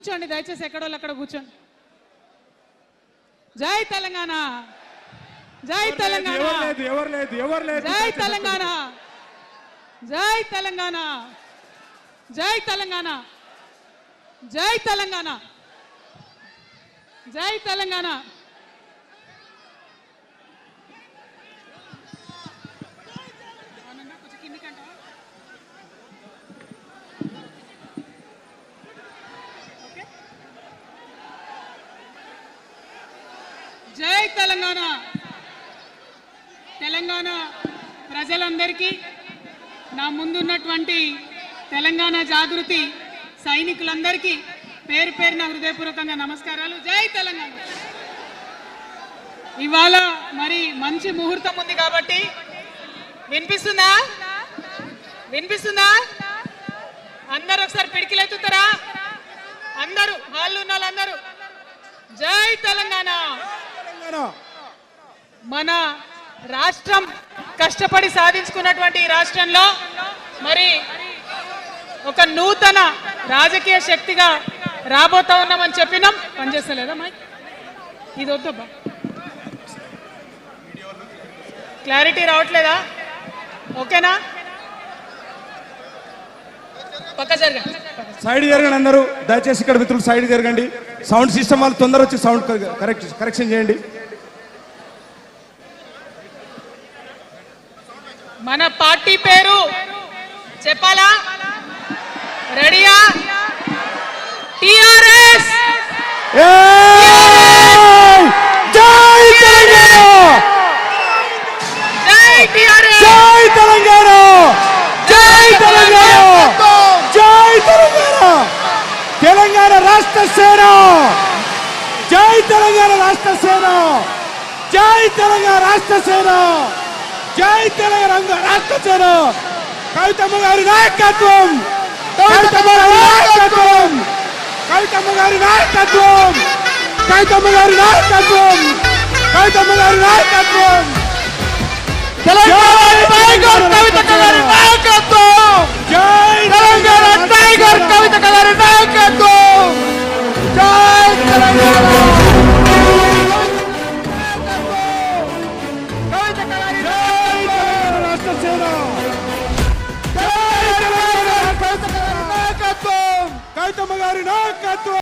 కూర్చోండి దయచేసి ఎక్కడోళ్ళు అక్కడ కూర్చోండి. జై తెలంగాణ, జై తెలంగాణ, జై తెలంగాణ, జై తెలంగాణ, జై తెలంగాణ, జై తెలంగాణ, జై తెలంగాణ. జై తెలంగాణ. తెలంగాణ ప్రజలందరికీ, నా ముందున్నటువంటి తెలంగాణ జాగృతి సైనికులందరికీ పేరు పేరున హృదయపూర్వకంగా నమస్కారాలు. జై తెలంగాణ. ఇవాళ మరి మంచి ముహూర్తం ఉంది కాబట్టి వినిపిస్తుందా? వినిపిస్తుందా? అందరూ ఒకసారి పిడికిలెత్తుతారా? అందరూ హాల్లో ఉన్న వాళ్ళందరూ జై తెలంగాణ. మన రాష్ట్రం కష్టపడి సాధించుకున్నటువంటి ఈ రాష్ట్రంలో మరి ఒక నూతన రాజకీయ శక్తిగా రాబోతా ఉన్నామని చెప్పినాం. పనిచేస్తలేదా మైక్? ఇది వద్దబ్బా, క్లారిటీ రావట్లేదా? ఓకేనా? పక్క జరగండి, సైడ్ జరగండి అందరూ దయచేసి. ఇక్కడ మిత్రులు సైడ్ జరగండి. సౌండ్ సిస్టమ్ వాళ్ళు తొందర వచ్చి సౌండ్ కరెక్షన్ చేయండి. మన పార్టీ పేరు చెప్పాలా? రెడీయా? టిఆర్ఎస్. జై తెలంగాణ, జై టిఆర్ఎస్, జై తెలంగాణ, జై తెలంగాణ, జై తెలంగాణ. తెలంగాణ రాష్ట్ర సేన, జై తెలంగాణ రాష్ట్ర సేన, జై తెలంగాణ రాష్ట్ర సేన, జై తెలంగాణ రాష్ట్ర సేన. కవితమ్మ గారి నాయకత్వం, కవితమ్మ గారి నాయకత్వం, కవితమ్మ గారి నాయకత్వం, కవితమ్మ గారి నాయకత్వం, కవితమ్మ గారి నాయకత్వం, తెలంగాణ నాయకత్వం, జై